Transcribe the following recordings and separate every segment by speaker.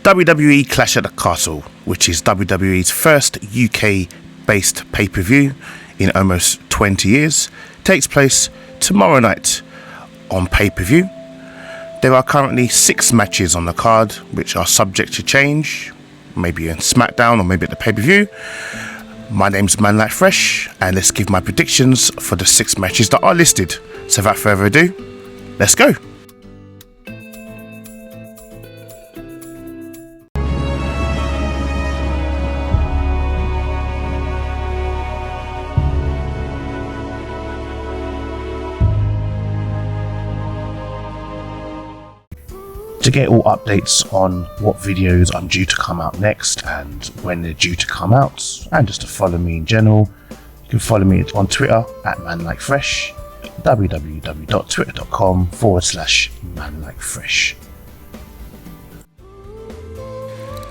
Speaker 1: WWE Clash at the Castle, which is WWE's first UK-based pay-per-view in almost 20 years, takes place tomorrow night on pay-per-view. There are currently 6 matches on the card, which are subject to change, maybe in SmackDown or maybe at the pay-per-view. My name's Manlykefresh, and let's give my predictions for the 6 matches that are listed. So without further ado, let's go. To get all updates on what videos I'm due to come out next and when they're due to come out, and just to follow me in general, you can follow me on Twitter at Manlykefresh, www.twitter.com/Manlykefresh.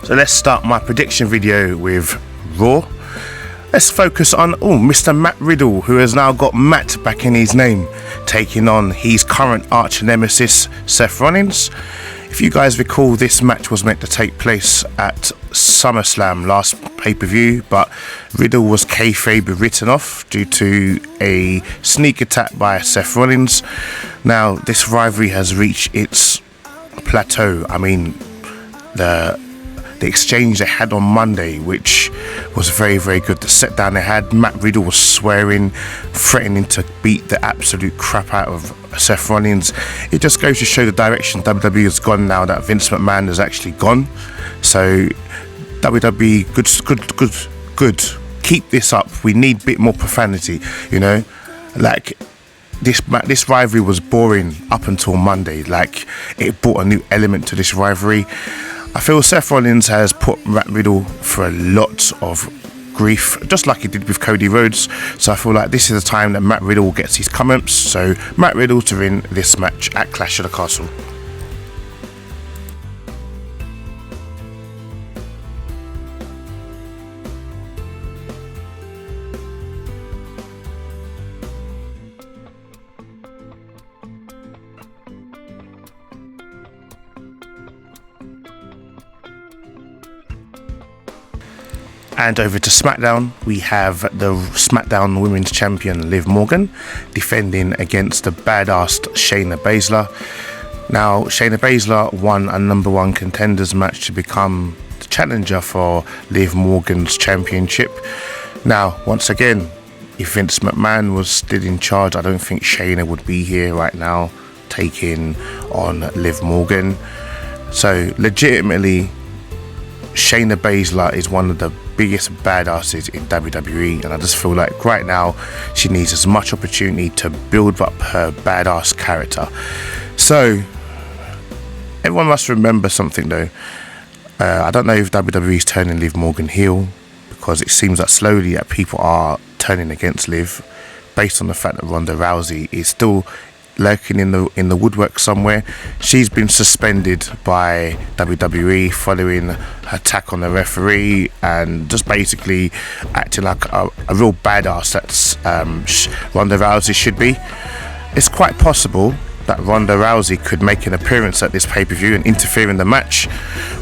Speaker 1: So let's start my prediction video with Raw. Let's focus on Mr. Matt Riddle, who has now got Matt back in his name, taking on his current arch nemesis Seth Rollins. If you guys recall, this match was meant to take place at SummerSlam last pay-per-view, but Riddle was kayfabe written off due to a sneak attack by Seth Rollins. Now, this rivalry has reached its plateau. I mean, the exchange they had on Monday, which was very, very good. The set down they had, Matt Riddle was swearing, threatening to beat the absolute crap out of Seth Rollins. It just goes to show the direction WWE has gone now that Vince McMahon has actually gone. So WWE, good. Keep this up. We need a bit more profanity, you know. Like, this rivalry was boring up until Monday. Like, it brought a new element to this rivalry. I feel Seth Rollins has put Matt Riddle for a lot of grief, just like he did with Cody Rhodes. So I feel like this is the time that Matt Riddle gets his comeuppance. So Matt Riddle to win this match at Clash of the Castle. And over to SmackDown, we have the SmackDown Women's Champion Liv Morgan defending against the badass Shayna Baszler. Now, Shayna Baszler won a #1 contenders match to become the challenger for Liv Morgan's championship. Now, once again, if Vince McMahon was still in charge, I don't think Shayna would be here right now taking on Liv Morgan. So, legitimately, Shayna Baszler is one of the biggest badasses in WWE, and I just feel like right now she needs as much opportunity to build up her badass character. So everyone must remember something though. I don't know if WWE is turning Liv Morgan heel, because it seems that slowly that people are turning against Liv based on the fact that Ronda Rousey is still lurking in the woodwork somewhere. She's been suspended by WWE following her attack on the referee and just basically acting like a real badass that's Ronda Rousey should be. It's quite possible that Ronda Rousey could make an appearance at this pay-per-view and interfere in the match,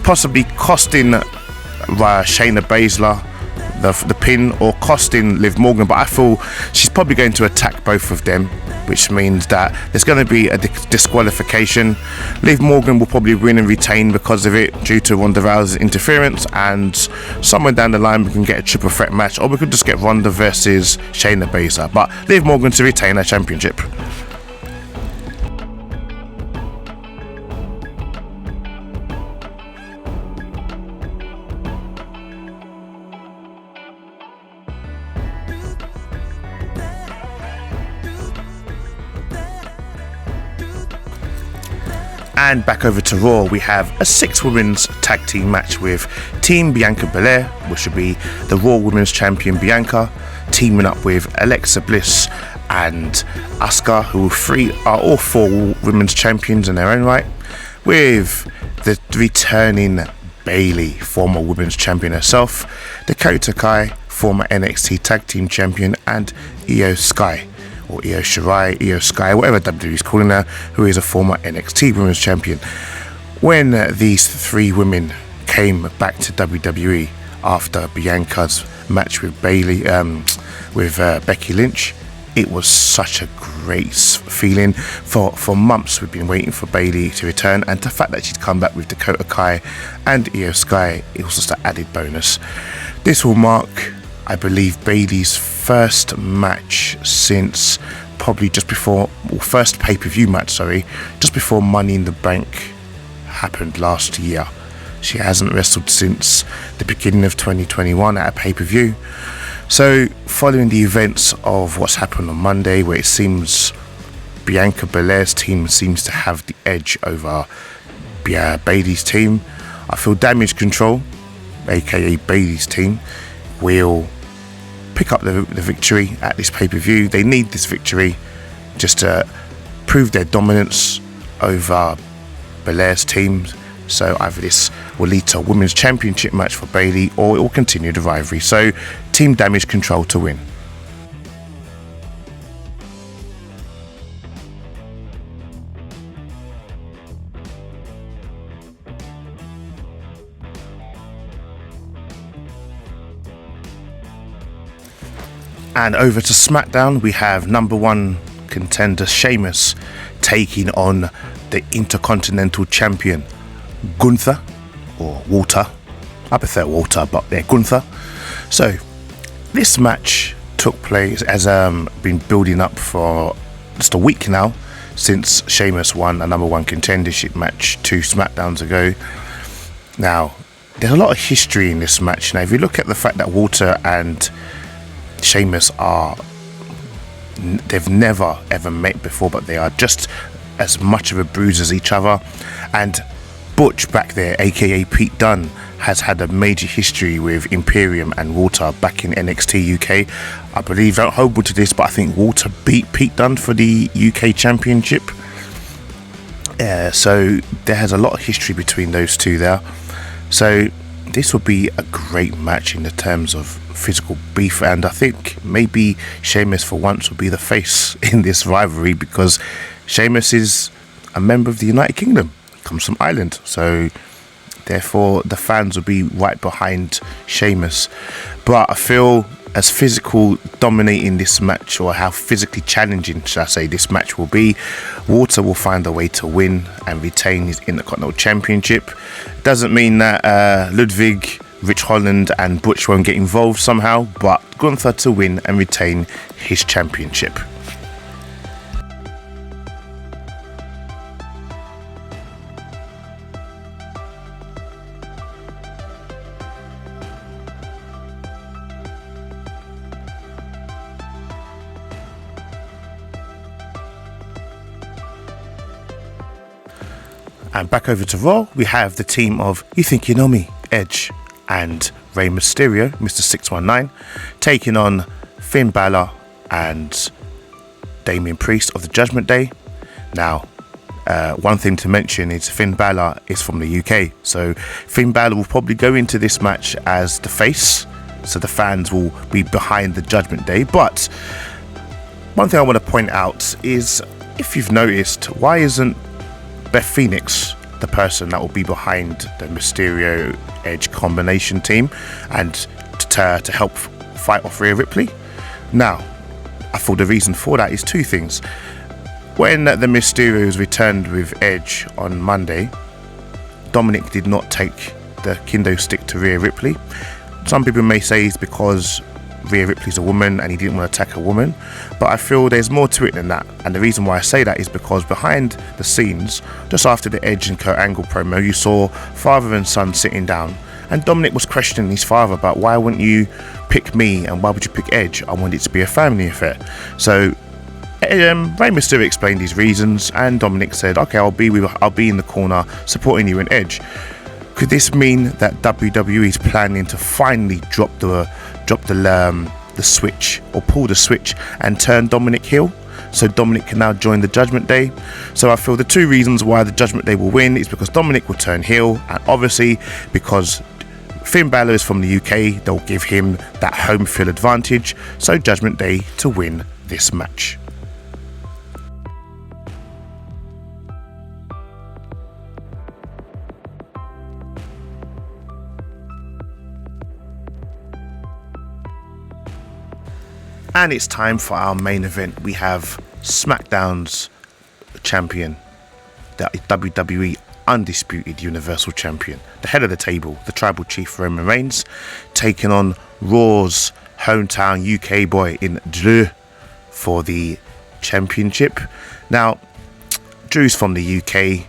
Speaker 1: possibly costing Shayna Baszler the pin or costing Liv Morgan. But I feel she's probably going to attack both of them, which means that there's going to be a disqualification. Liv Morgan will probably win and retain because of it due to Ronda Rousey's interference, and somewhere down the line we can get a triple threat match, or we could just get Ronda versus Shayna Baszler, but Liv Morgan to retain her championship. And back over to Raw, we have a 6-women's tag team match with Team Bianca Belair, which will be the Raw Women's Champion Bianca, teaming up with Alexa Bliss and Asuka, who are all 4 women's champions in their own right, with the returning Bayley, former women's champion herself, Dakota Kai, former NXT tag team champion, and Io Sky, or Io Shirai, Io Sky, whatever WWE is calling her, who is a former NXT Women's Champion. When these 3 women came back to WWE after Bianca's match with Bayley, with Becky Lynch. It was such a great feeling. For months we've been waiting for Bayley to return, and the fact that she'd come back with Dakota Kai and Io Sky, it was just an added bonus. This will mark, I believe, Bayley's first match since probably just before, well, first pay-per-view match, sorry, just before Money in the Bank happened last year. She hasn't wrestled since the beginning of 2021 at a pay-per-view. So, following the events of what's happened on Monday, where it seems Bianca Belair's team seems to have the edge over Bayley's team, I feel Damage Control, aka Bayley's team, will pick up the victory at this pay-per-view. They need this victory just to prove their dominance over Belair's team. So either this will lead to a women's championship match for Bayley, or it will continue the rivalry. So Team Damage Control to win. And over to SmackDown, we have number one contender Sheamus taking on the Intercontinental Champion Gunther, or Walter. I prefer Walter, but yeah, Gunther. So this match took place, has been building up for just a week now, since Sheamus won a number one contendership match 2 SmackDowns ago. Now, there's a lot of history in this match. Now, if you look at the fact that Walter and Sheamus they've never ever met before, but they are just as much of a bruise as each other. And Butch back there, aka Pete Dunne, has had a major history with Imperium and Walter back in NXT UK. I believe, don't hold me to this, but I think Walter beat Pete Dunne for the UK Championship. So there has a lot of history between those two there. So this will be a great match in the terms of physical beef, and I think maybe Sheamus for once will be the face in this rivalry, because Sheamus is a member of the United Kingdom, comes from Ireland, so therefore the fans will be right behind Sheamus. But I feel as physical dominating this match, or how physically challenging should I say this match will be, Walter will find a way to win and retain his Intercontinental Championship. Doesn't mean that Ludwig, Rich Holland and Butch won't get involved somehow, but Gunther to win and retain his championship. And back over to Raw, we have the team of You Think You Know Me, Edge and Rey Mysterio, Mr. 619, taking on Finn Balor and Damian Priest of the Judgement Day. Now, one thing to mention is Finn Balor is from the UK, so Finn Balor will probably go into this match as the face, so the fans will be behind the Judgement Day. But one thing I want to point out is, if you've noticed, why isn't Beth Phoenix the person that will be behind the Mysterio Edge combination team and to help fight off Rhea Ripley? Now, I thought the reason for that is two things. When the Mysterios returned with Edge on Monday, Dominic did not take the kendo stick to Rhea Ripley. Some people may say it's because Rhea Ripley's a woman and he didn't want to attack a woman, but I feel there's more to it than that. And the reason why I say that is because behind the scenes, just after the Edge and Kurt Angle promo, you saw father and son sitting down, and Dominic was questioning his father about, why wouldn't you pick me and why would you pick Edge? I want it to be a family affair. So Rey Mysterio explained his reasons, and Dominic said, okay, I'll be in the corner supporting you in Edge. Could this mean that WWE is planning to finally drop the switch, or pull the switch and turn Dominic heel, so Dominic can now join the Judgement Day? So I feel the two reasons why the Judgement Day will win is because Dominic will turn heel, and obviously because Finn Balor is from the UK, they'll give him that home field advantage, so Judgement Day to win this match. And it's time for our main event. We have SmackDown's champion, the WWE Undisputed Universal Champion, the head of the table, the Tribal Chief Roman Reigns, taking on Raw's hometown UK boy in Drew for the championship. Now, Drew's from the UK.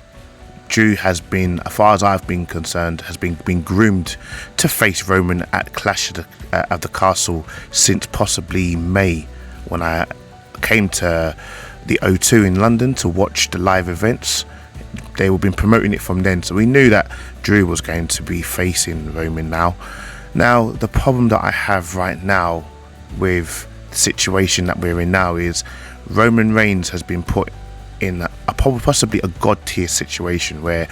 Speaker 1: Drew has been, as far as I've been concerned, has been groomed to face Roman at Clash of the Castle since possibly May, when I came to the O2 in London to watch the live events. They have been promoting it from then, so we knew that Drew was going to be facing Roman now. Now, the problem that I have right now with the situation that we're in now is Roman Reigns has been put in possibly a god tier situation where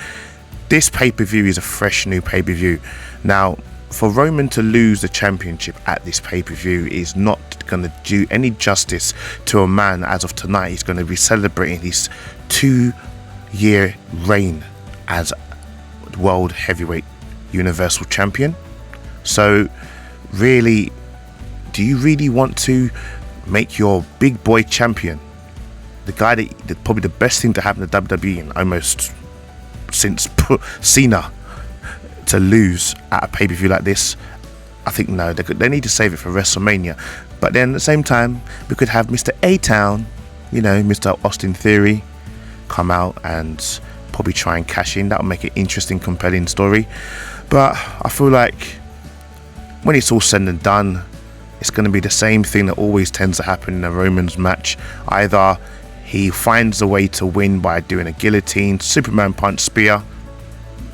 Speaker 1: this pay-per-view is a fresh new pay-per-view. Now, for Roman to lose the championship at this pay-per-view is not going to do any justice to a man. As of tonight, he's going to be celebrating his 2-year reign as World Heavyweight Universal Champion. So really, do you really want to make your big boy champion, the guy that probably the best thing to happen to WWE in almost since Cena, to lose at a pay-per-view like this? I think no, they need to save it for WrestleMania. But then at the same time, we could have Mr. A-Town, you know, Mr. Austin Theory, come out and probably try and cash in. That would make an interesting, compelling story. But I feel like when it's all said and done, it's going to be the same thing that always tends to happen in a Roman's match. Either he finds a way to win by doing a guillotine, Superman punch, spear.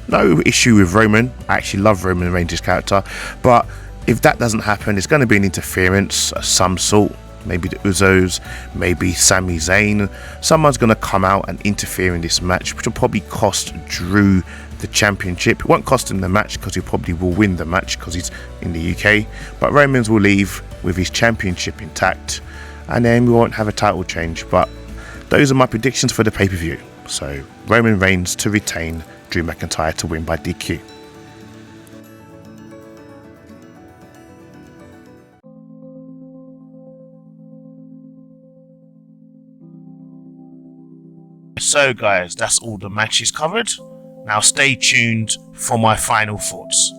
Speaker 1: No issue with Roman. I actually love Roman Reigns' character. But if that doesn't happen, it's going to be an interference of some sort. Maybe the Usos, maybe Sami Zayn. Someone's going to come out and interfere in this match, which will probably cost Drew the championship. It won't cost him the match because he probably will win the match because he's in the UK. But Roman's will leave with his championship intact, and then we won't have a title change. But those are my predictions for the pay-per-view. So Roman Reigns to retain, Drew McIntyre to win by DQ. So guys, that's all the matches covered. Now stay tuned for my final thoughts.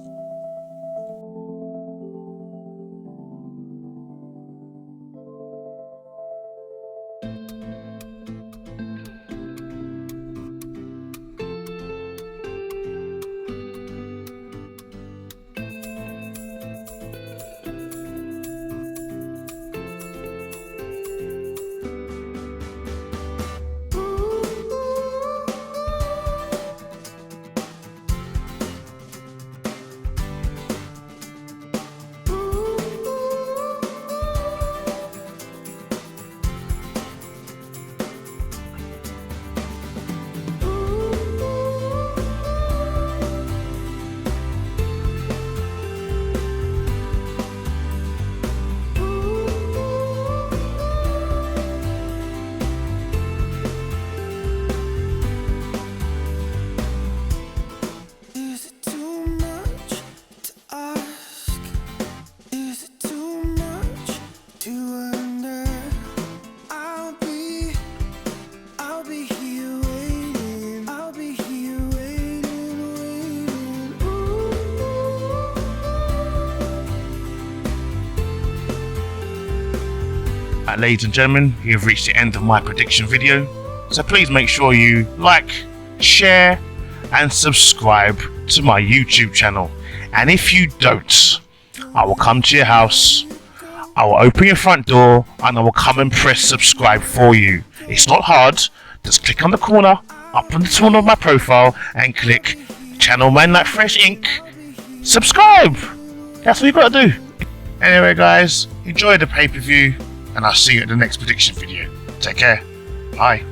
Speaker 1: Ladies and gentlemen, you have reached the end of my prediction video, so please make sure you like, share and subscribe to my YouTube channel. And if you don't, I will come to your house, I will open your front door and I will come and press subscribe for you. It's not hard, just click on the corner up on the corner of my profile and click channel Manlykefresh.INC. Subscribe! That's what you've got to do. Anyway guys, enjoy the pay-per-view, and I'll see you at the next prediction video. Take care. Bye.